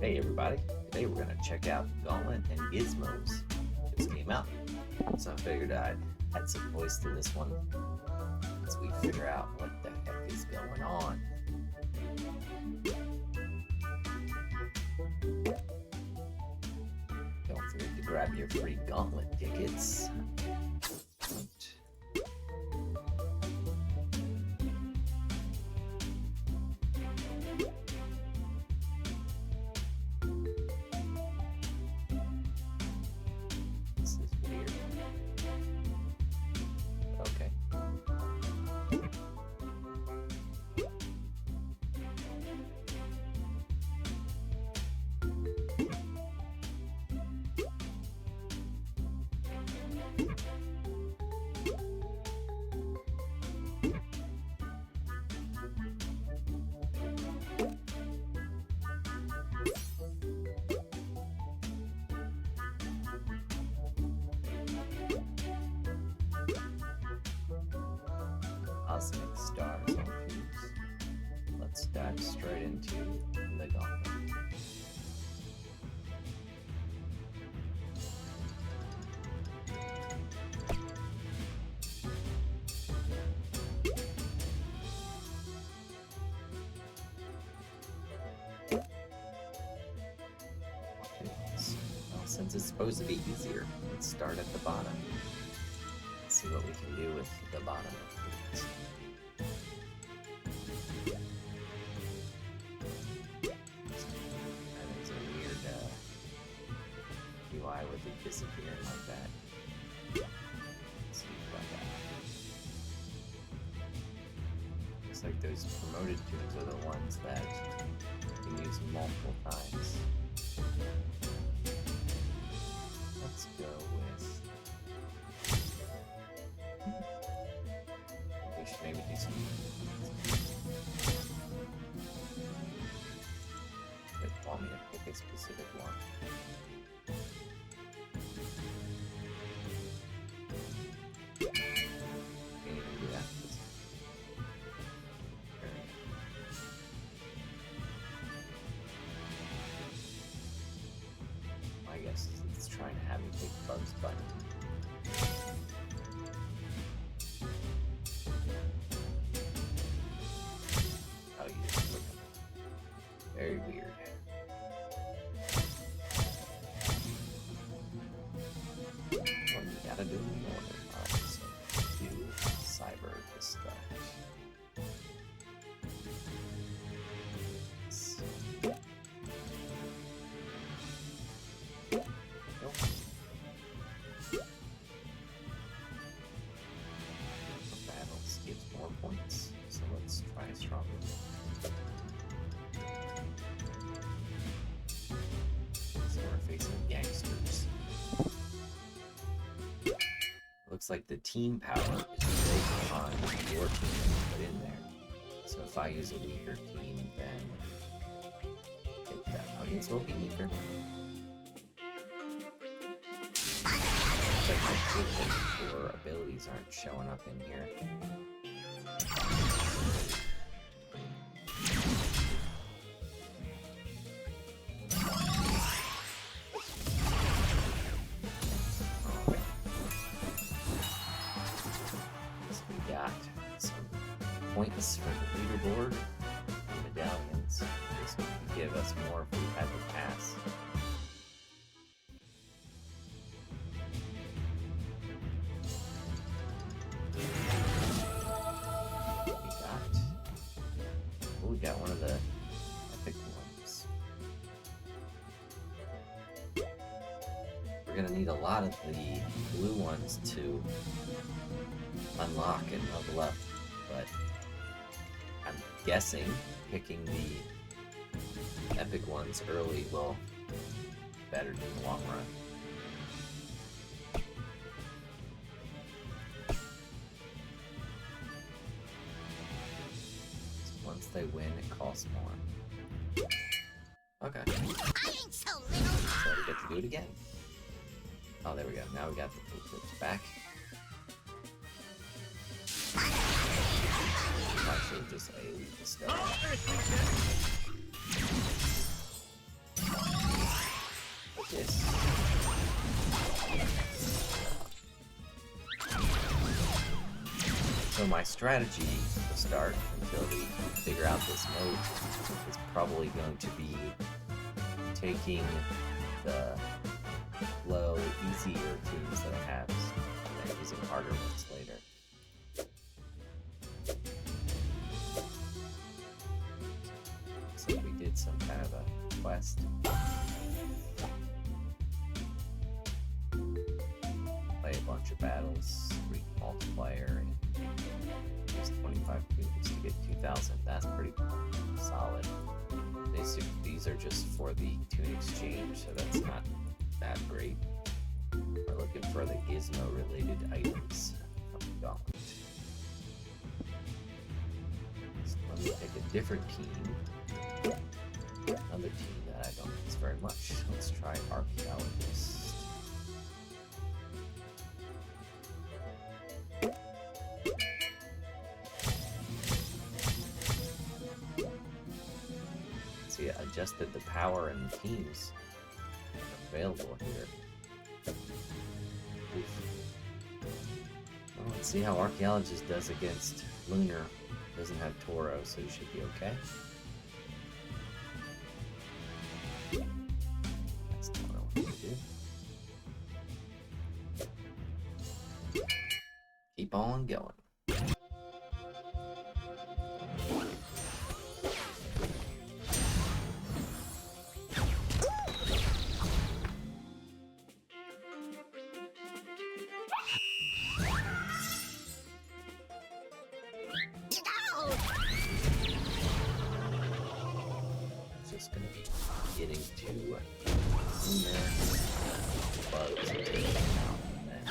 Hey everybody, today we're going to check out Gauntlet and Gizmos. Just came out, so I figured I'd add some voice to this one as we figure out what the heck is going on. Don't forget to grab your free Gauntlet tickets. Cosmic stars on fuse. Let's dive straight into the gauntlet. Well, since it's supposed to be easier, let's start at the bottom. Let's see what we can do with the bottom of these. UI with it disappearing like that. Let's see about that. Looks like those promoted tunes are the ones that you can use multiple times. Let's go with... we should maybe do some... They want me to pick a specific one. I guess it's trying to have me pick Bugs Bunny. Oh, you just look at it. Very weird. Well, you gotta do it in order. Alright, so do cyber to start. More points, so let's try stronger. So we're facing gangsters. Looks like the team power is based on your team that you put in there. So if I use a weaker team, then take that. Audience will be weaker. Looks like my quick or abilities aren't showing up in here. We got some points for the leaderboard and medallions. This would give us more if we had to pass. We got one of the epic ones. We're gonna need a lot of the blue ones to unlock and level up, but I'm guessing picking the epic ones early will be better in the long run. Once they win, it costs more. Okay. I ain't so little. So we get to do it again. Oh, there we go. Now we got the footprints back. I should have just AoE'd the stuff. this. So my strategy to start until we figure out this mode is probably going to be taking the low, easier teams that I have and then using harder ones later. So we did some kind of a quest. Play a bunch of battles, reach multiplier, and use 25 cubes to get 2,000. That's pretty solid. These are just for the tune exchange, so that's not that great. We're looking for the Gizmo related items from the Gauntlet. So let me pick a different team. Another team that I don't use very much. Let's try Archaeologist. See, I adjusted the power and the teams available here. Well, let's see how Archaeologist does against Lunar. Doesn't have Toro, so he should be okay. That's not what I want to do. Keep on going. Just gonna be getting to Lunar, bugs, and taking them out, and then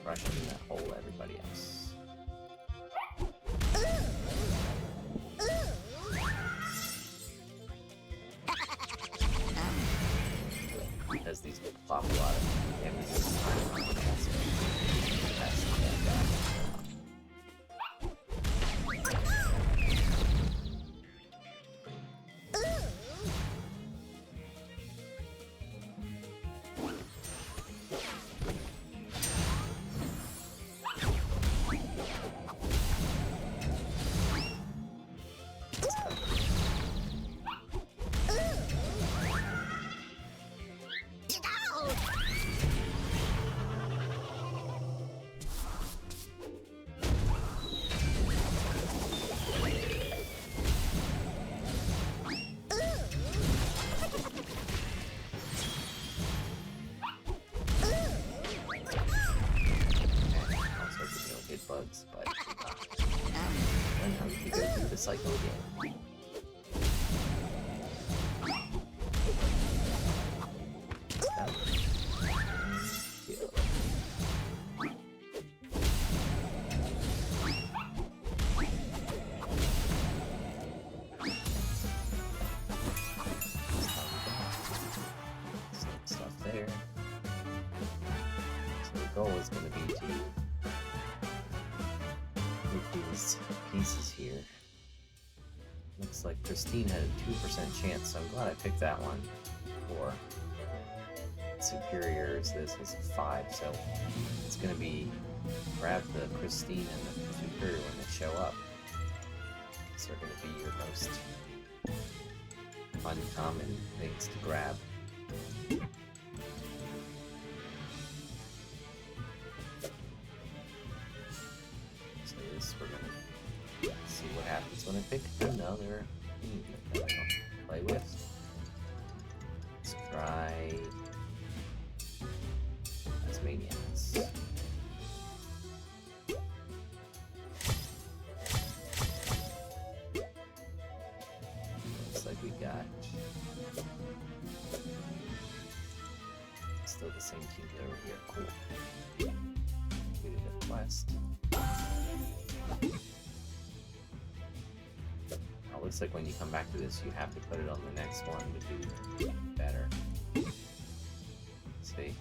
rushing that hole everybody else. Because these pop a lot of damage at the time, that's not that bad. Bugs, but and now we can go through the cycle again. Stuff there. So the goal is going to be to these pieces here. Looks like Christine had a 2% chance, so I'm glad I picked that one. For superior as this is 5, so it's gonna be grab the Christine and the superior when they show up. These are gonna be your most uncommon things to grab. We're gonna see what happens when I pick another team that I don't play with. Let's try Tasmanians. Looks like we got still the same teams over here. Cool. We did a quest. It looks like when you come back to this, you have to put it on the next one to do better. See?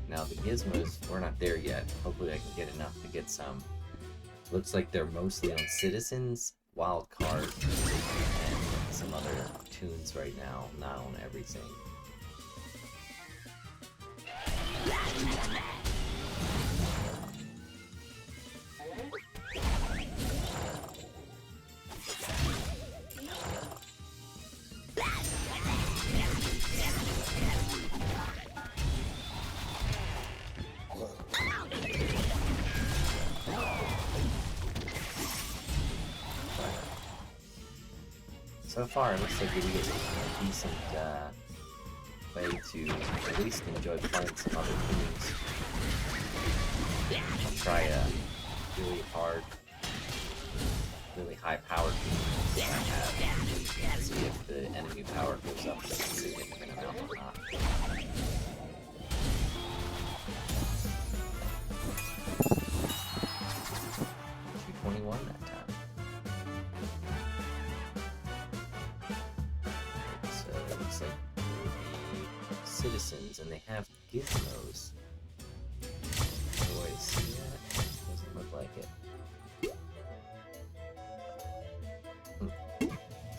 Now the Gizmos, we're not there yet. Hopefully I can get enough to get some. Looks like they're mostly on Citizens, Wild Card, some other tunes right now, not on everything. So far, it looks like we get a decent way to at least enjoy playing some other tunes. I'll try a really hard, really high-powered tune that I have. See if the enemy power goes up a significant amount or not. 221 that time. So it looks like it will be citizens, and they have gizmos. Do I see that? Doesn't look like it.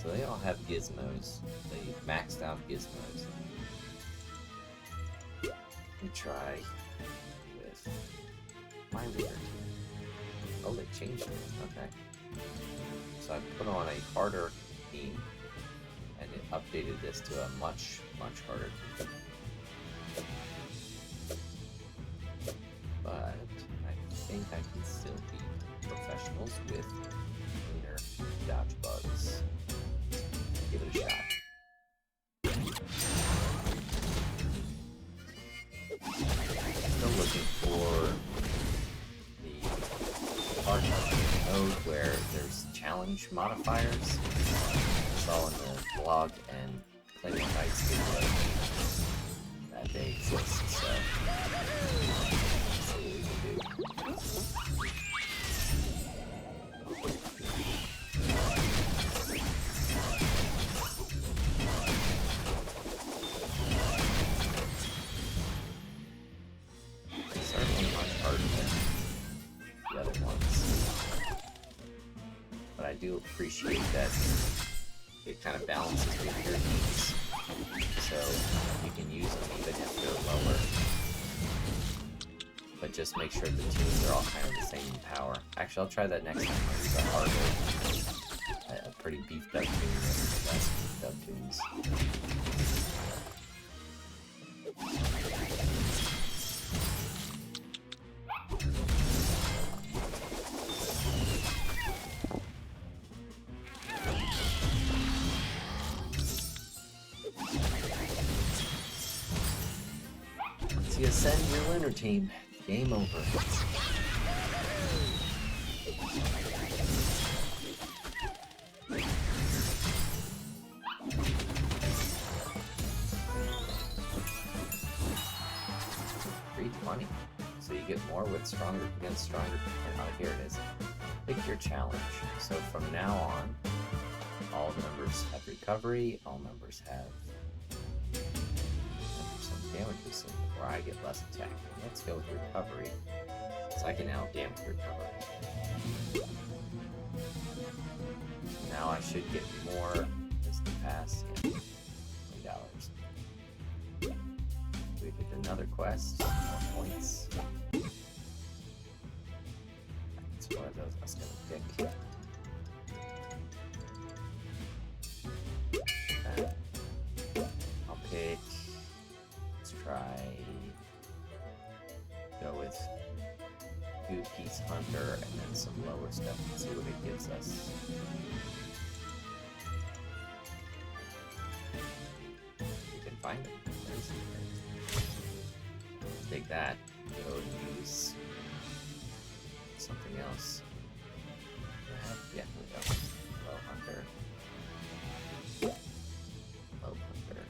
So they all have gizmos. They maxed out gizmos. We try with my leader. Oh, they changed it. Okay. So I put on a harder theme, and it updated this to a much, much harder theme. But I think I can still beat professionals with cleaner dodge bugs. Give it a shot. Still looking for the hard mode where there's challenge modifiers. I saw in the blog and Claymore Knights video that they exist, so let's see what we can do. Certainly much harder than the other ones, but I do appreciate that it kind of balances with your needs, so you can use them even if they're lower, but just make sure the tunes are all kind of the same in power. Actually, I'll try that next time. I'll use a harder, a pretty beefed up tune, the best beefed up tunes. Once you ascend your winner team, game over. $320. So you get more with stronger against stronger. Oh, here it is. Pick your challenge. So from now on, all members have recovery. All members have some damage resistance, where I get less attack. Let's go with recovery, so I can now damage recover. Now I should get more as the pass. Yeah, $20. We did another quest. More points. That's one of those I was gonna pick. I'll pick. Let's try. Go with Two-Piece Hunter and then some lower stuff and see what it gives us. You can find it. Take that. Go and use something else. Yeah, here we go. Low Hunter. Low Hunter.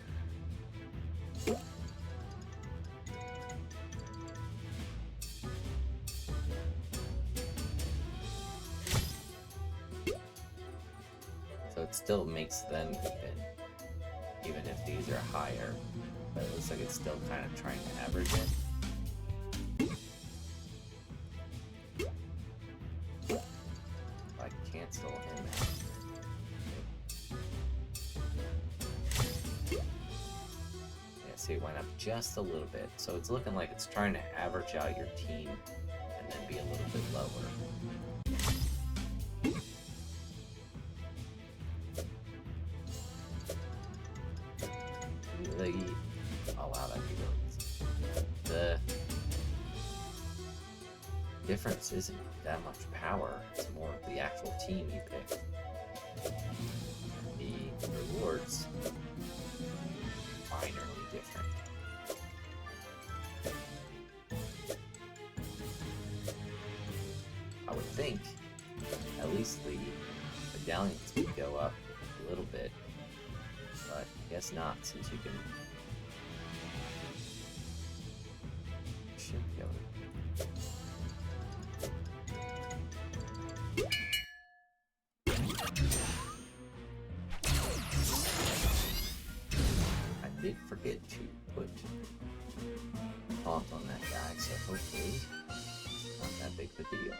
So it still makes them even if these are higher, but it looks like it's still kind of trying to average it. If I cancel him out. difficulty went up just a little bit, so it's looking like it's trying to average out your team and then be a little bit lower. Oh wow, that'd be really easy. The difference isn't that much power, it's more the actual team you pick. The rewards minorly different. I would think at least the medallions would go up a little bit, but I guess not, since you can should be able to. I did forget to put taunt on that guy, so hopefully it's not that big of a deal.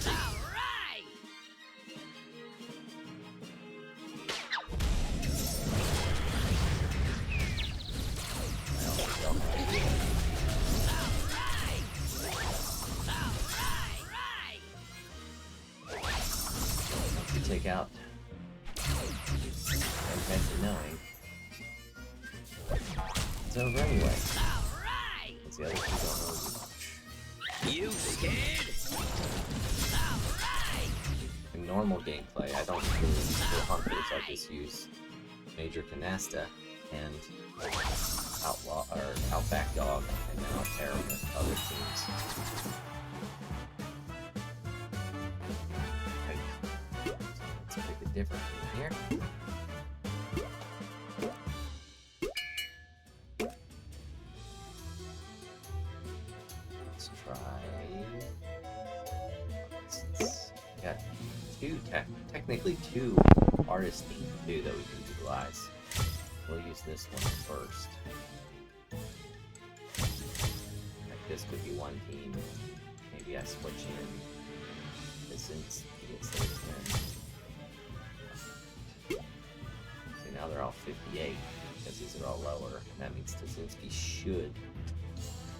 Alright! Once you take out that's knowing it's over anyway. Because the other two don't know as much. You scared? In normal gameplay, I don't really use the hunters, I just use Major Canasta and Outback Dog, and then I'll pair them with other teams. Right. Let's make it different from here. Let's try. We got technically two artist themes too that we can utilize. We'll use this one first. Like this could be one team. Maybe I switch in this instead. See, now they're all 58 because these are all lower, and that means Tazinski should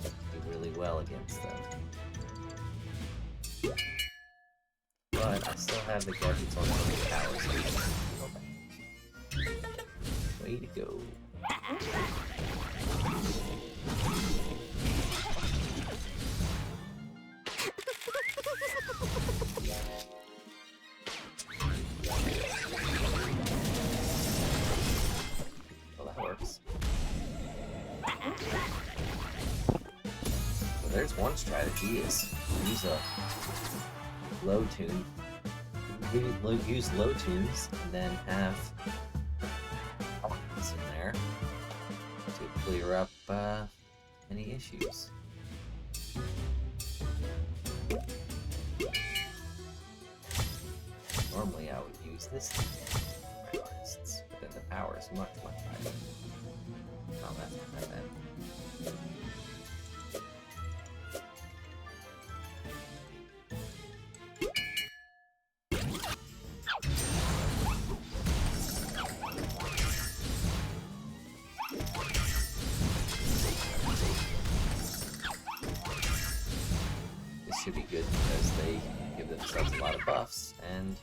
do really well against them. But I still have the gadgets on the powers. Way to go. Well, that works. So there's one strategy, is use a low tune. Use low tunes and then have in there to clear up any issues. Normally I would use this for my artists, but then the power is much higher. Oh, that's not that bad. Should be good because they give themselves a lot of buffs, and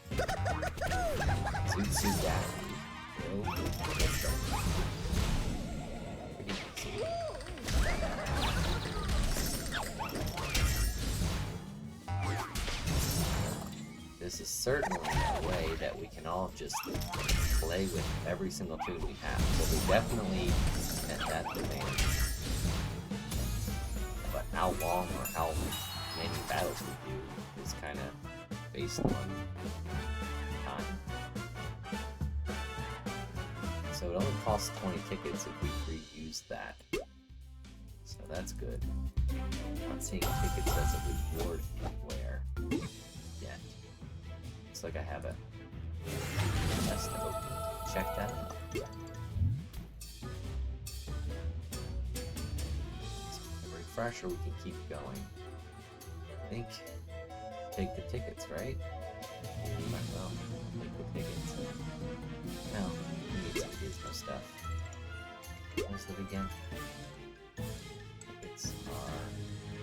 Zootsu down. This is certainly a way that we can all just play with every single tune we have, so we definitely get that advantage. But how long or how many battles we do is kind of based on time. So it only costs 20 tickets if we reuse that. So that's good. I'm not seeing tickets as a reward anywhere yet. Looks like I have a test to open. Check that out. So a refresher, we can keep going. I think take the tickets, right? We might well take the tickets. No, we need some Gizmo stuff. What is it again? It's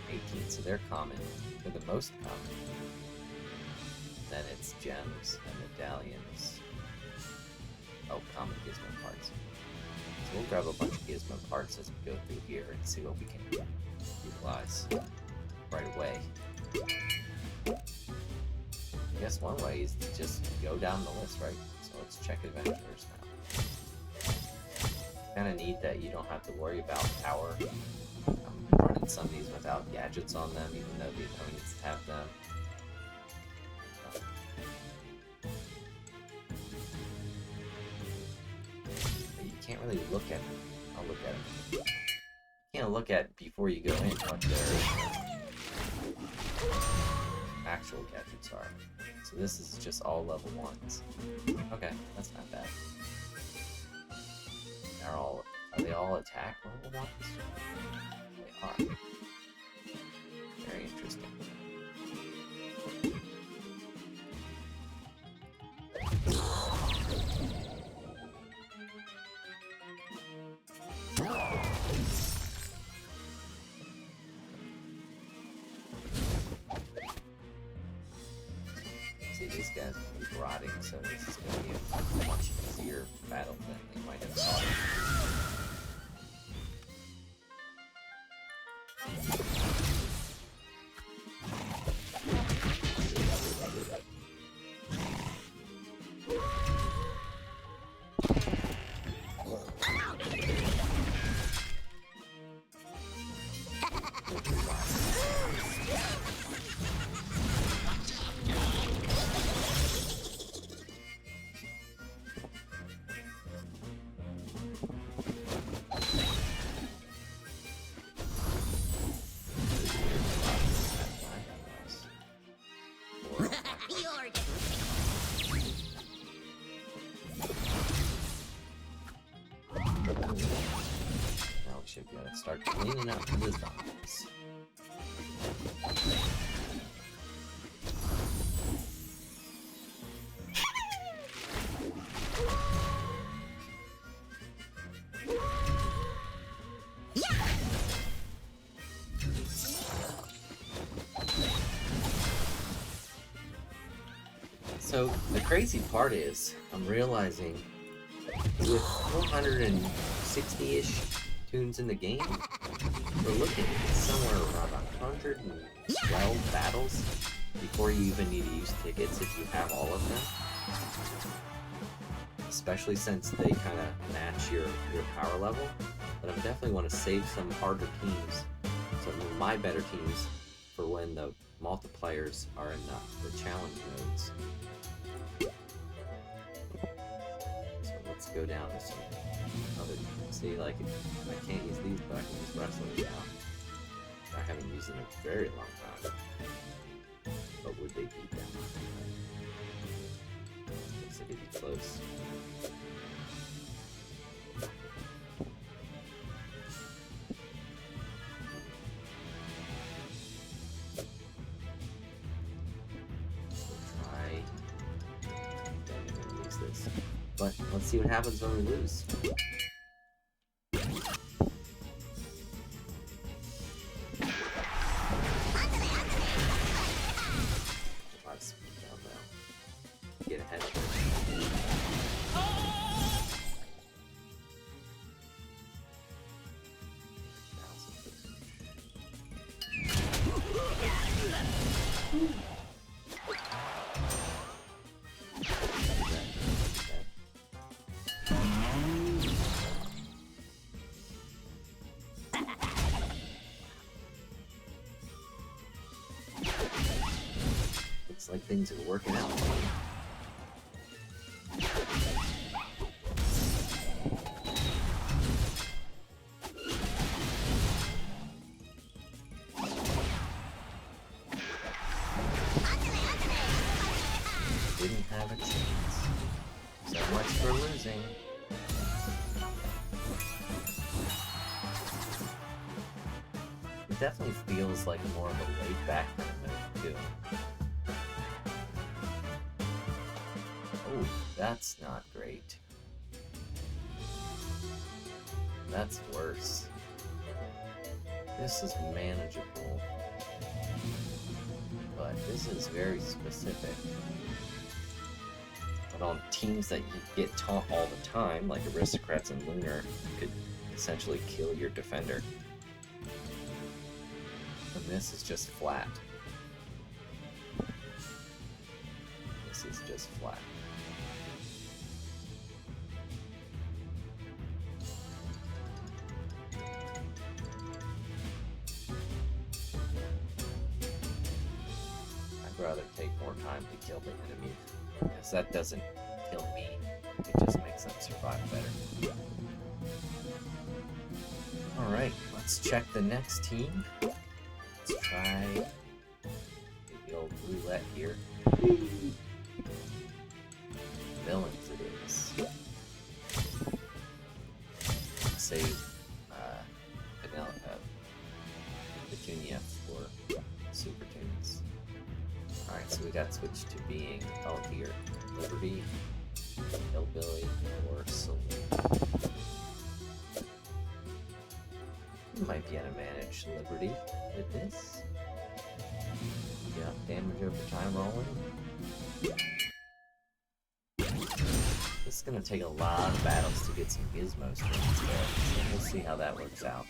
18, so they're common. They're the most common. Then it's gems and medallions. Oh, common Gizmo parts. So we'll grab a bunch of Gizmo parts as we go through here and see what we can utilize right away. I guess one way is to just go down the list, right? So let's check adventures now. It's kind of neat that you don't have to worry about power. I'm running some of these without gadgets on them, even though the opponents have them. But you can't really look at them. I'll look at them. You can't look at before you go in what their actual gadgets are. So this is just all level 1s. Okay, that's not bad. Are they all attack level 1s? They are. Very interesting. See, these guys will be rotting, so this is going to be a much easier battle than they might have thought. Should be able to start cleaning up the zombies. So the crazy part is, I'm realizing with 460-ish tunes in the game, we're looking at somewhere around 112 battles before you even need to use tickets if you have all of them. Especially since they kind of match your power level. But I definitely want to save some harder teams, some of my better teams, for when the multipliers are in the challenge modes. So let's go down to some other. See, like, I can't use these, but I can use wrestlers now. I haven't used them in a very long time. But would they beat them? Looks like it'd be close. We'll try. I'm gonna lose this. But let's see what happens when we lose. Looks like things are working out. Didn't have a chance. So much for losing. It definitely feels like more of a laid-back kind of move, too. Oh, that's not great. That's worse. This is manageable, but this is very specific. But on teams that you get taunt all the time, like Aristocrats and Lunar, you could essentially kill your defender. And this is just flat. This is just flat. I'd rather take more time to kill the enemy, because that doesn't kill me, it just makes them survive better. Alright, let's check the next team. Let's try the old roulette here. Villains it is. Save Petunia for Super Tunes. Alright, so we got switched to being, oh here, Liberty, Hillbilly, or Saloon. You might be able to manage Liberty with this. Enough damage over time rolling. This is going to take a lot of battles to get some Gizmo strings there, so we'll see how that works out.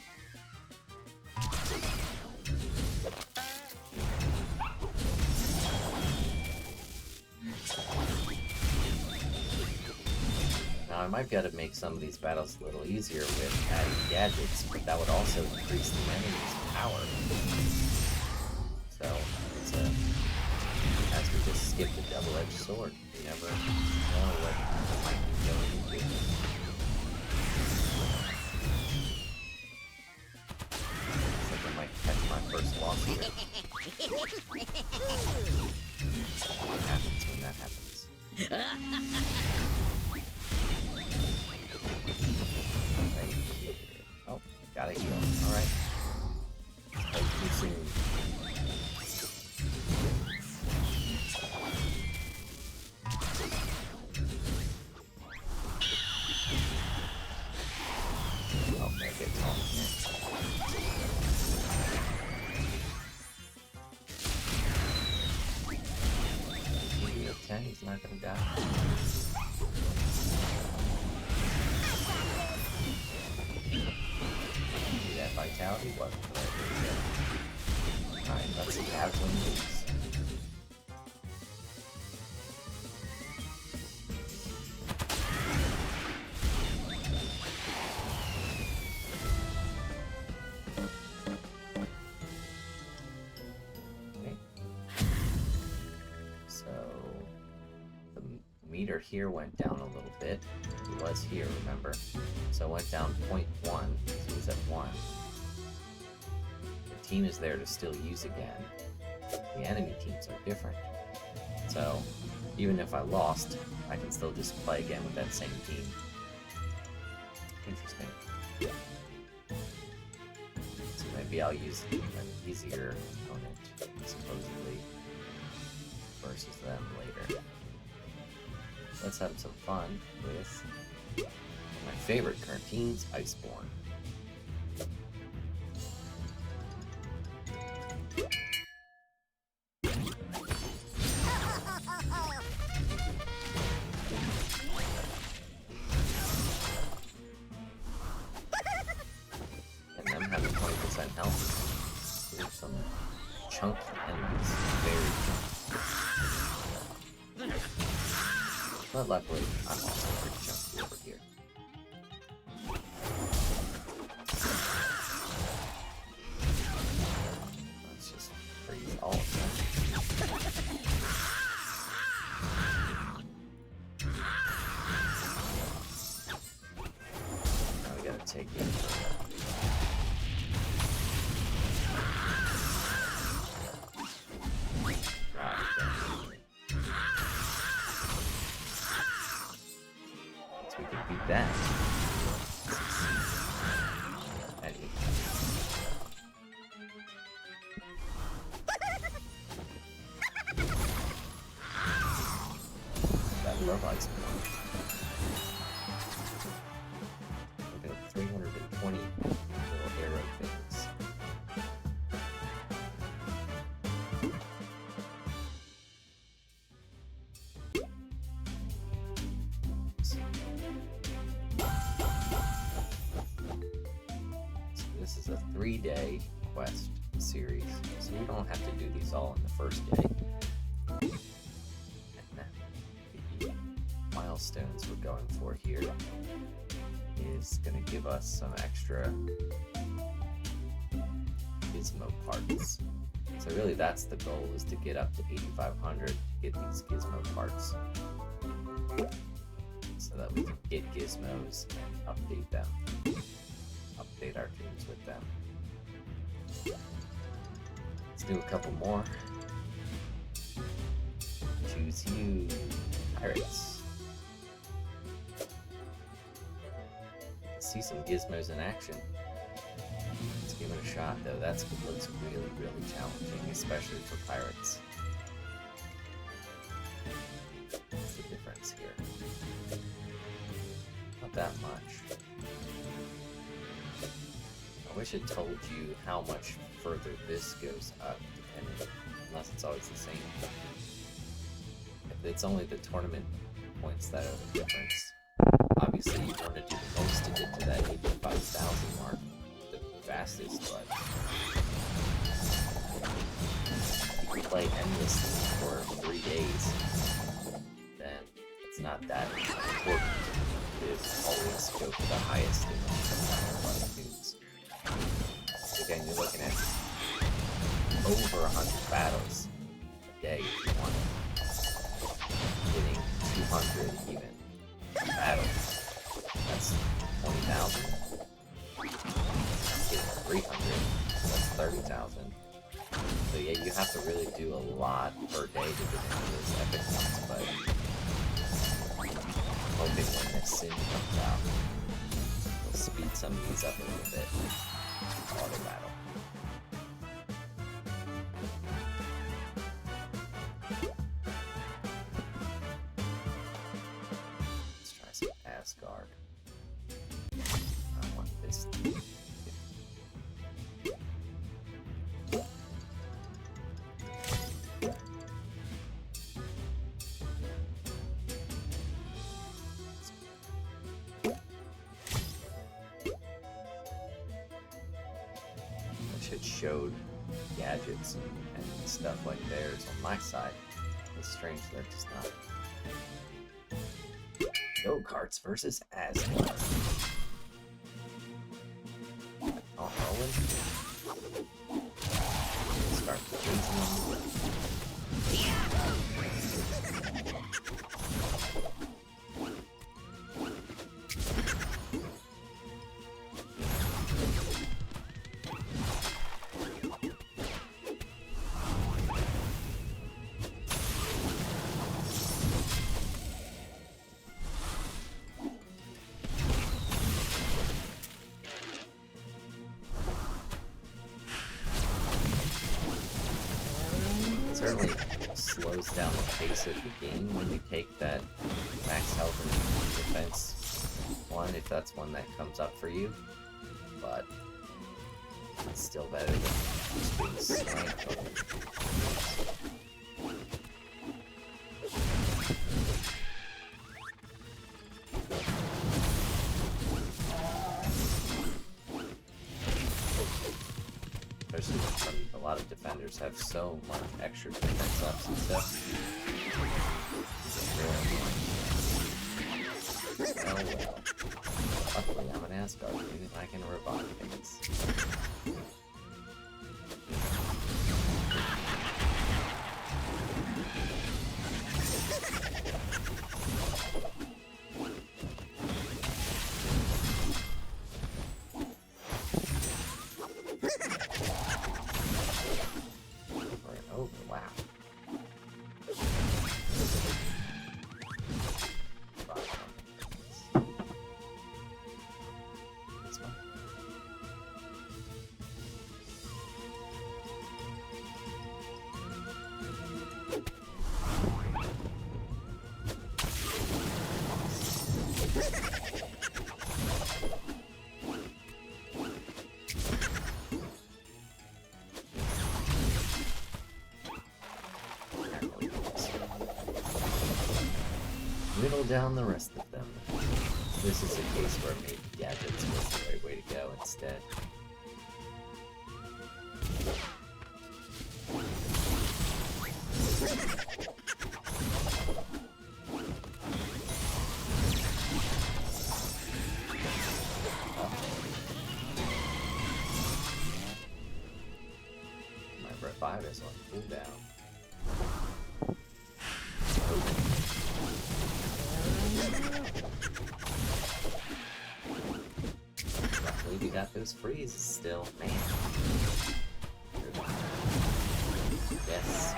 Now I might be able to make some of these battles a little easier with adding gadgets, but that would also increase the enemy's power. So, it's as we just skip the double-edged sword, you never know what might be going into. Looks like I might catch my first loss here. What happens when that happens? Right here. Oh, gotta heal. Alright. Hope you soon. Oh, there gets on here. Maybe a 10, he's not gonna die. See that vitality? What? Alright, let's see how one moves. Okay. So the meter here went down a little bit. It was here, remember? So it went down 0.1, so it was at 1. The team is there to still use again. The enemy teams are different. So even if I lost, I can still just play again with that same team. Interesting. So maybe I'll use an easier opponent, supposedly, versus them later. Let's have some fun with my favorite current teams, Iceborne. And them having 20% health. There's some chunky enemies, very chunky. But luckily, I'm also pretty chunky over here. Let's just freeze all of them. Now we gotta take it. We can beat that. I love Iceborne. Look at 320 a 3-day quest series, so we don't have to do these all in the first day. And the milestones we're going for here is going to give us some extra Gizmo parts. So really that's the goal, is to get up to 8,500 to get these Gizmo parts, so that we can get Gizmos and update them. Update our tunes with them. Let's do a couple more. Choose you, pirates. See some Gizmos in action. Let's give it a shot, though. That's what looks really, really challenging, especially for pirates. What's the difference here? Not that much. I wish it told you how much further this goes up, depending, unless it's always the same. If it's only the tournament points that are the difference, obviously you want to do the most to get to that 85,000 mark the fastest, but if you play endlessly for 3 days, then it's not that important to always go for the highest in the tunes. Again, you're looking at over 100 battles a day if you want it. Getting 200 even battles, that's 20,000. Getting 300, that's 30,000. So yeah, you have to really do a lot per day to get into those epic ones, but I'm hoping when this sin comes out, it'll speed some of these up a little bit. Auto battle. Let's try some Asgard. I want this. It showed gadgets and stuff like theirs on my side. It's strange that it's not. Go-karts versus Asgard. Oh, Owen. Start chasing them. Certainly slows down the pace of the game when you take that max health and defense one, if that's one that comes up for you. But it's still better than just being slanked. Especially when a lot of defenders have so much extra defense ups and stuff. Oh well. Luckily I'm an Asgard, maybe I can revive things. Whittle down the rest of them. This is a case where maybe gadgets was the right way to go instead. try this one. Cool down. Luckily we got those freezes still, man. Yes.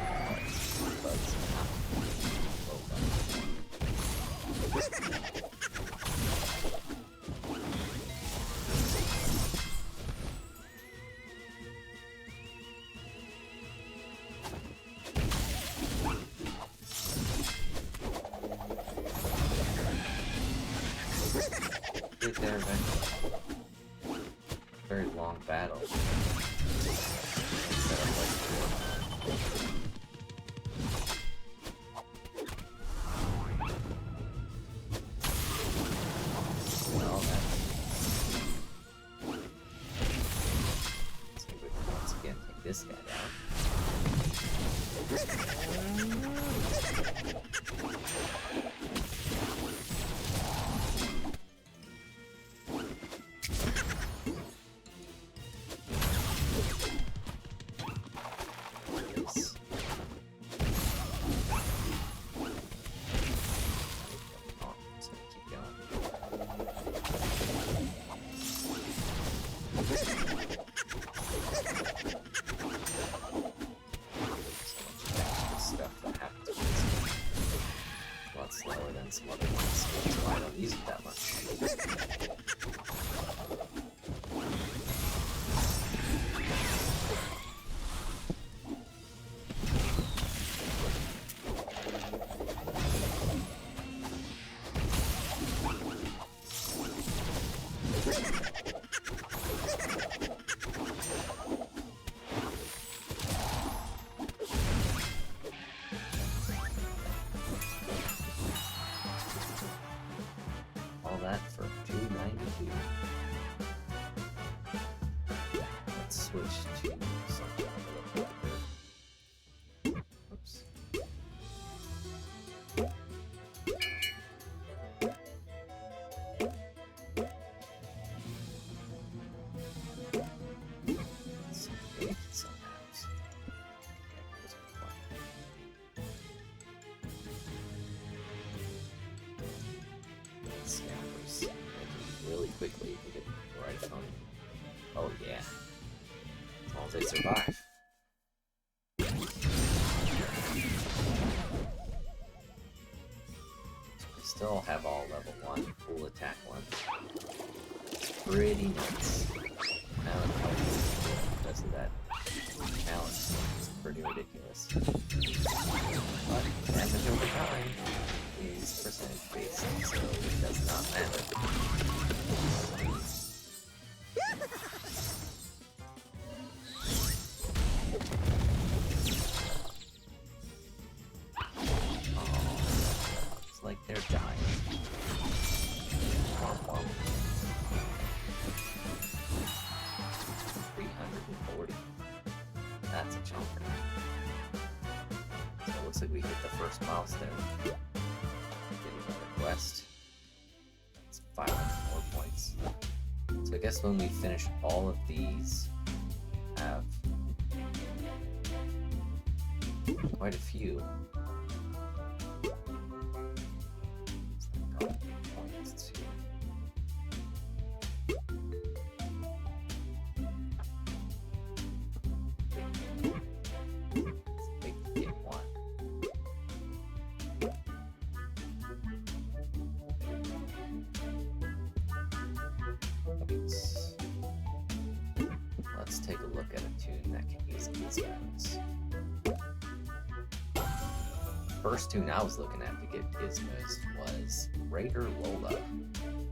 Bugs. Get there eventually. Very long battle. Instead of like well, that's... Let's see if we can once again take this guy down. Slower than some other ones, which is why I don't use it that much. That for $2.92. Let's switch to something a little better. Oops. It's big sometimes. Scampers really quickly to get right on. Oh yeah. As long as they survive. We still have all level 1 full attack ones. It's pretty nuts. Now because of that challenge, it's pretty ridiculous. But damage over time is percentage based, so it does not matter. Oh, it's like they're dying. Womp womp. 340. That's a chunker. So it looks like we hit the first milestone. Quest. It's 500 more points. So I guess when we finish all of these, have quite a few. Let's take a look at a tune that can use Gizmos. First tune I was looking at to get Gizmos was Raider Lola,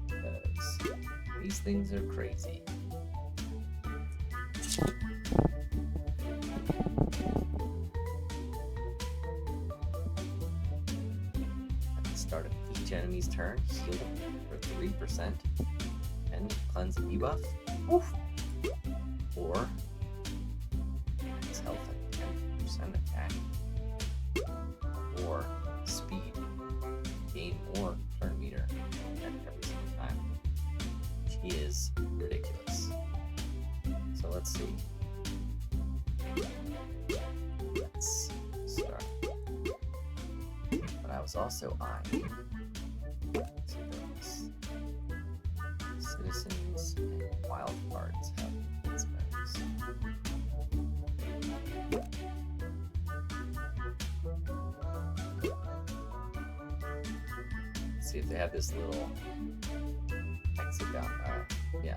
because these things are crazy. At the start of each enemy's turn, heal for 3% and cleanse debuff. Oof. Or max health at 10% attack. Or speed. Gain more turn meter at every single time. Which is ridiculous. So let's see. was also eyeing citizens and wild cards have Gizmos. See if they have this little hexagon.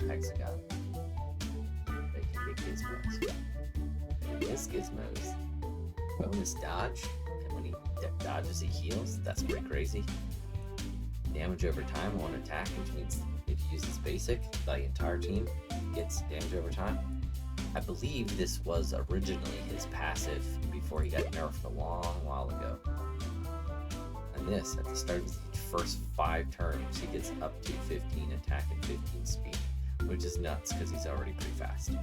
Hexagon. They can get Gizmos. This Gizmos bonus dodge, and when he dodges, he heals. That's pretty crazy. Damage over time on attack, which means if he uses basic, the entire team gets damage over time. I believe this was originally his passive before he got nerfed a long while ago. And this, at the start of the first 5 turns, he gets up to 15 attack and 15 speed, which is nuts because he's already pretty fast.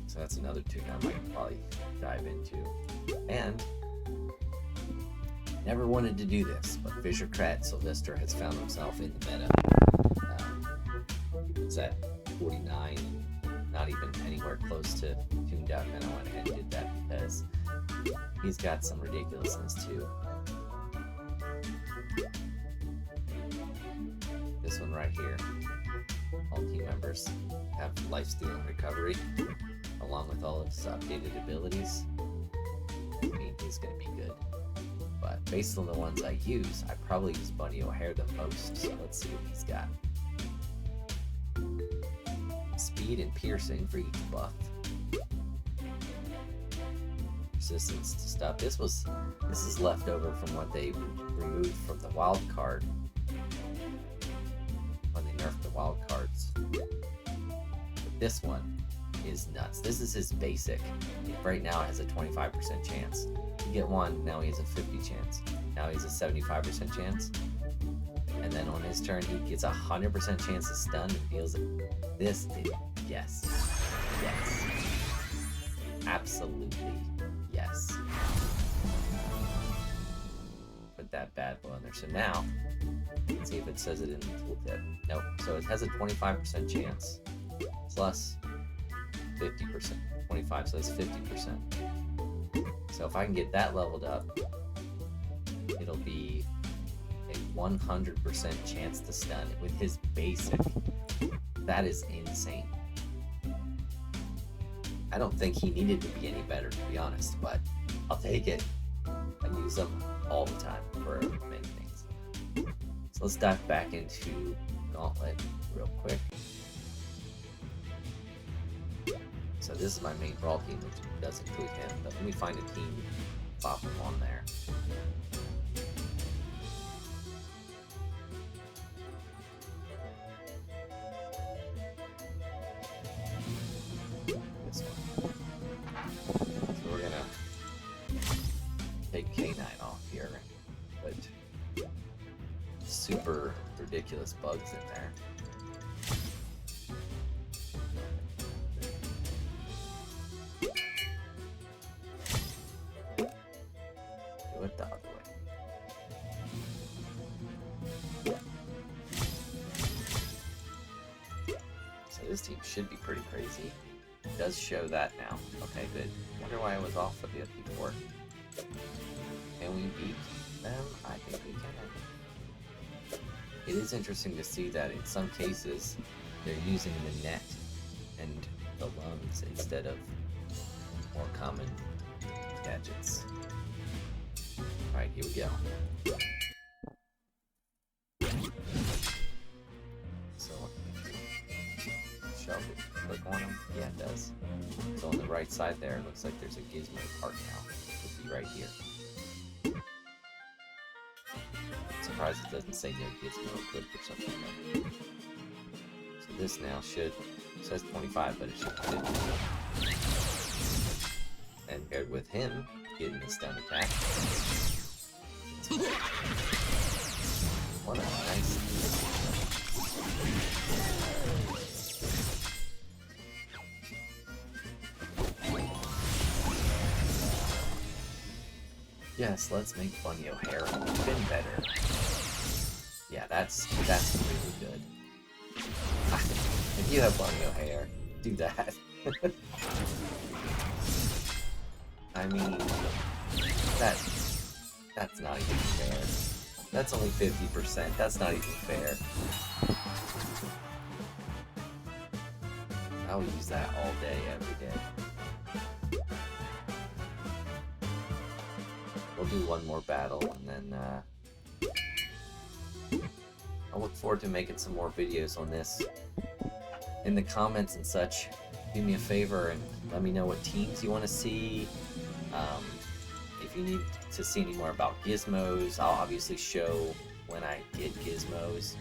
So that's another tune I might probably dive into. And never wanted to do this, but DoubleGʰᵗᵏ Sylvester has found himself in the meta. It's at 49, not even anywhere close to tuned out, and I went ahead and did that because he's got some ridiculousness too. This one right here, all team members have lifesteal and recovery, along with all of his updated abilities. I mean, he's going to be good. But based on the ones I use, I probably use Bunny O'Hare the most, so let's see what he's got. Speed and piercing for each buff. Resistance to stuff. This is left over from what they removed from the wild card when they nerfed the wild cards. But this one is nuts. This is his basic. Right now it has a 25% chance. You get one, now he has a 50 chance. Now he's a 75% chance. And then on his turn he gets a 100% chance to stun and deals it. This did, yes. Yes. Absolutely yes. Put that bad boy in there. So now, let's see if it says it in the tooltip. Nope. So it has a 25% chance plus 50%. 25, so that's 50%. So if I can get that leveled up, it'll be a 100% chance to stun with his basic. That is insane. I don't think he needed to be any better, to be honest, but I'll take it. I use them all the time for many things. So let's dive back into Gauntlet real quick. So this is my main brawl team, which does include him, but let me find a team, pop him on there. This one. So we're gonna take K9 off here, but super ridiculous bugs in there. The other way. So this team should be pretty crazy. It does show that now. Okay, good. Wonder why I was off of it before. Can we beat them? I think we can. It is interesting to see that in some cases they're using the net and the lungs instead of more common gadgets. Alright, here we go. So, shall we click on them? Yeah, it does. So on the right side there, it looks like there's a Gizmo part now. It would be right here. I'm surprised it doesn't say no Gizmo equipped or something like that. So this now should, it says 25, but it should be 50. And paired with him getting the stun attack. What a nice. Yes, let's make Bunny O'Hare even better. Yeah, that's really good. If you have Bunny O'Hare, do that. I mean, That's not even fair. That's only 50%. That's not even fair. I will use that all day, every day. We'll do one more battle, and then I'll look forward to making some more videos on this. In the comments and such, do me a favor and let me know what teams you want to see. If you need to see any more about gizmos, I'll obviously show when I get gizmos,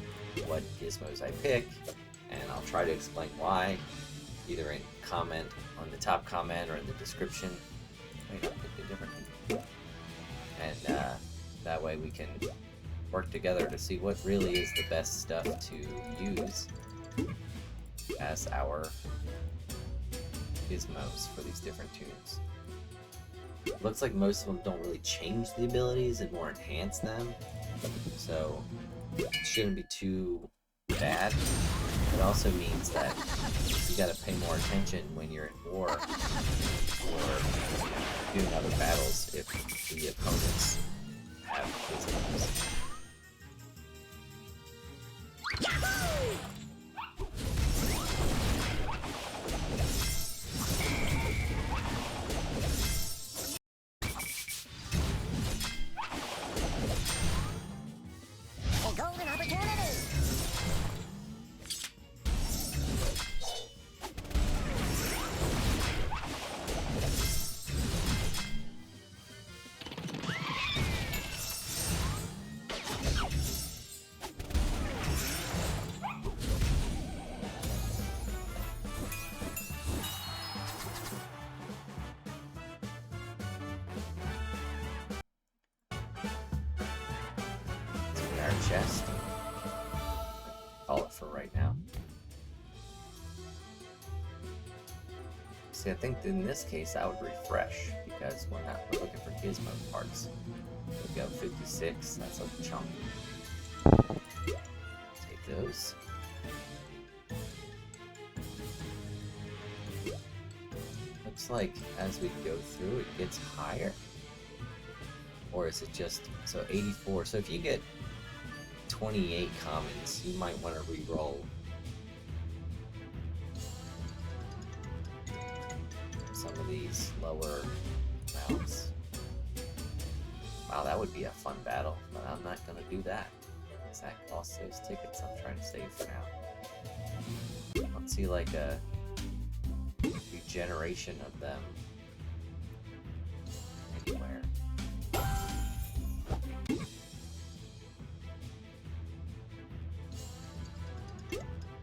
what gizmos I pick, and I'll try to explain why, either in comment on the top comment or in the description. Wait, I picked a different one. And that way we can work together to see what really is the best stuff to use as our gizmos for these different tunes. Looks like most of them don't really change the abilities and more enhance them, so it shouldn't be too bad. It also means that you gotta pay more attention when you're in war or doing other battles if the opponents have gizmos. Chest. Call it for right now. See, I think in this case I would refresh because we're looking for gizmo parts. We go 56. That's a chunk. Take those. Looks like as we go through, it gets higher. Or is it just so 84? So if you get 28 commons, you might want to re-roll some of these lower amounts. Wow, that would be a fun battle, but I'm not going to do that because that costs those tickets I'm trying to save for now. Let's see like a regeneration of them anywhere.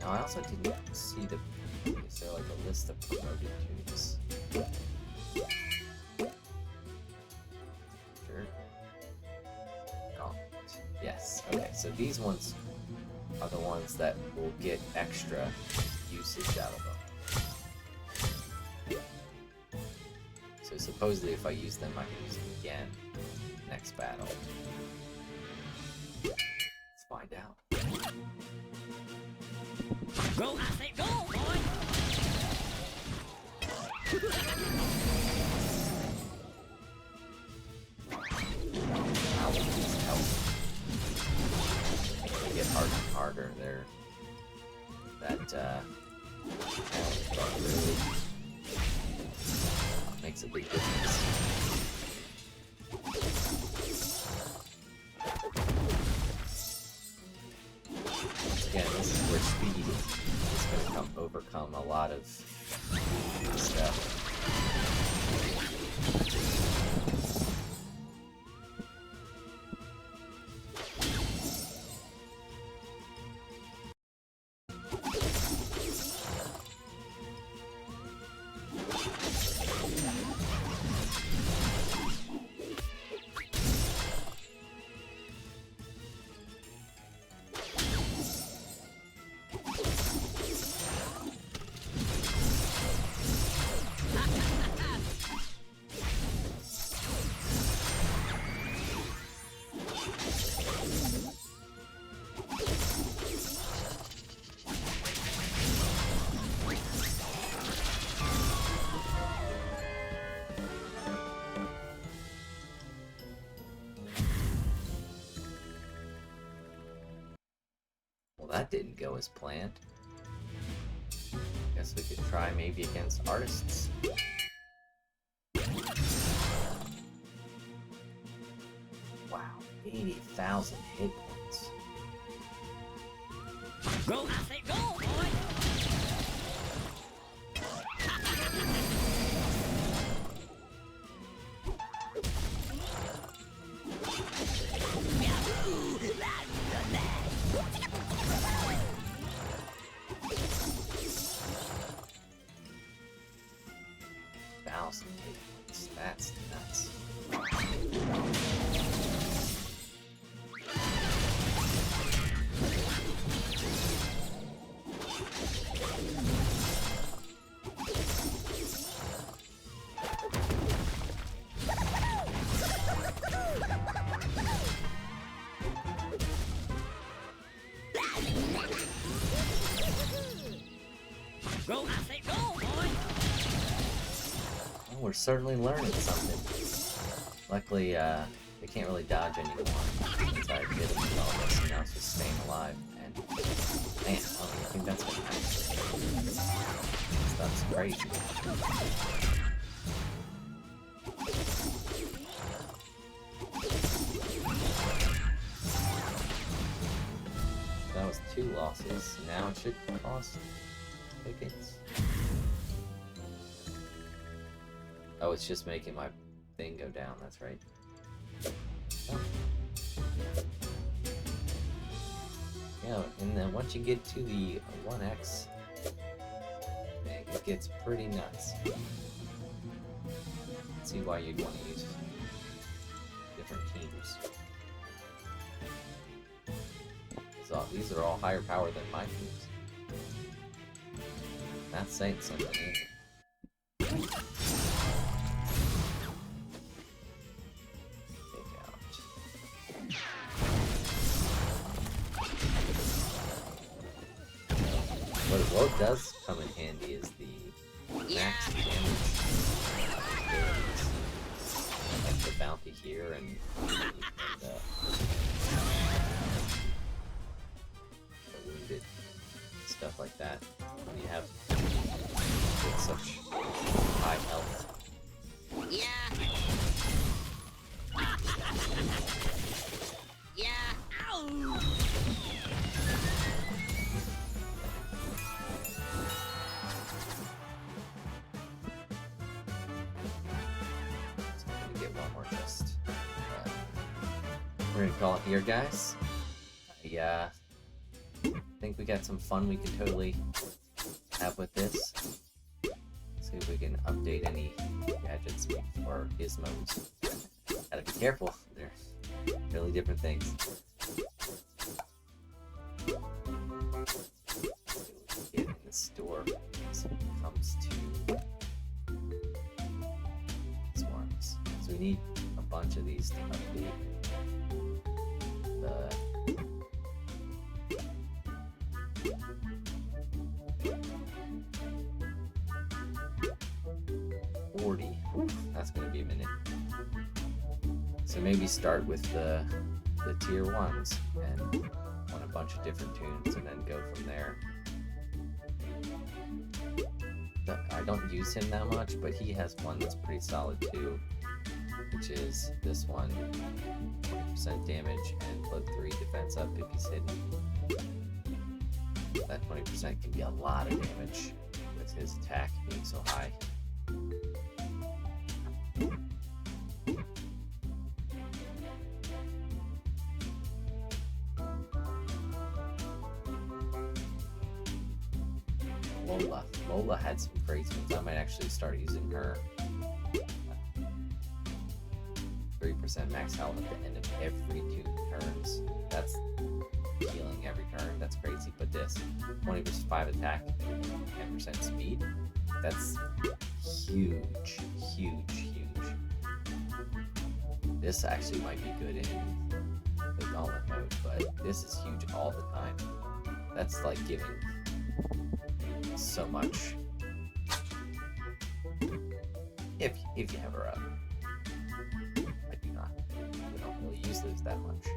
Now, I also didn't see is there like a list of promoted tunes? Sure. Gauntlet. Yes, okay, so these ones are the ones that will get extra usage out of them. So supposedly if I use them, I can use them again next battle. Let's find out. Go, I say go, boy! Ow, these help. They get harder and harder. That challenge bar really makes a big difference. Again, this is where speed is going to overcome a lot of stuff. that didn't go as planned. Guess we could try maybe against artists. Wow, 80,000 hit points. Go, I say go, boy! That's nuts. Go, I say go, boy! Well, we're certainly learning something. Luckily, they can't really dodge anymore. Since I did it with all this, and now it's just staying alive. And man, I don't even think that's gonna happen. Stuff's crazy. That was 2 losses. Now it should cost tickets. Oh, it's just making my thing go down, that's right. Oh. Yeah, and then once you get to the 1x thing, it gets pretty nuts. Let's see why you'd want to use different teams. So these are all higher power than my teams. That's saying something either. What does come in handy is the max damage abilities. Like the bounty here and the wounded, stuff like that. When you have such high health. Yeah. Yeah. Ow! We're gonna call it here, guys. I think we got some fun we can totally have with this. See if we can update any gadgets or gizmos. Gotta be careful, they're really different things. Get in the store when it comes to swarms. So we need a bunch of these to update. 40. Oof, that's gonna be a minute. So maybe start with the tier 1s and on a bunch of different tunes and then go from there. I don't use him that much, but he has one that's pretty solid too, which is this one. 20% damage and put 3 defense up if he's hidden. That 20% can be a lot of damage with his attack being so high. Lola had some crazy ones. I might actually start using her. 3% max health at the end of every 2 turns. That's healing every turn. That's crazy. But this 20% attack, 10% speed. That's huge, huge, huge. This actually might be good in the Gauntlet mode, but this is huge all the time. That's like giving so much. If you have her up. I do not. We don't really use those that much.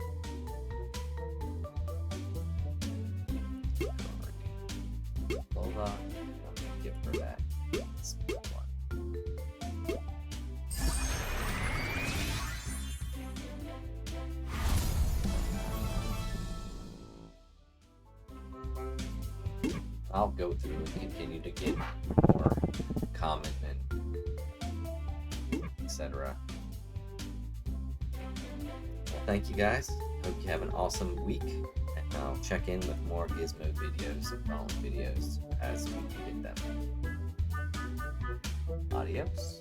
I'll go through and continue to get more common and etc. Well, thank you guys. Hope you have an awesome week. And I'll check in with more Gizmo videos and following videos as we can get them. Adios.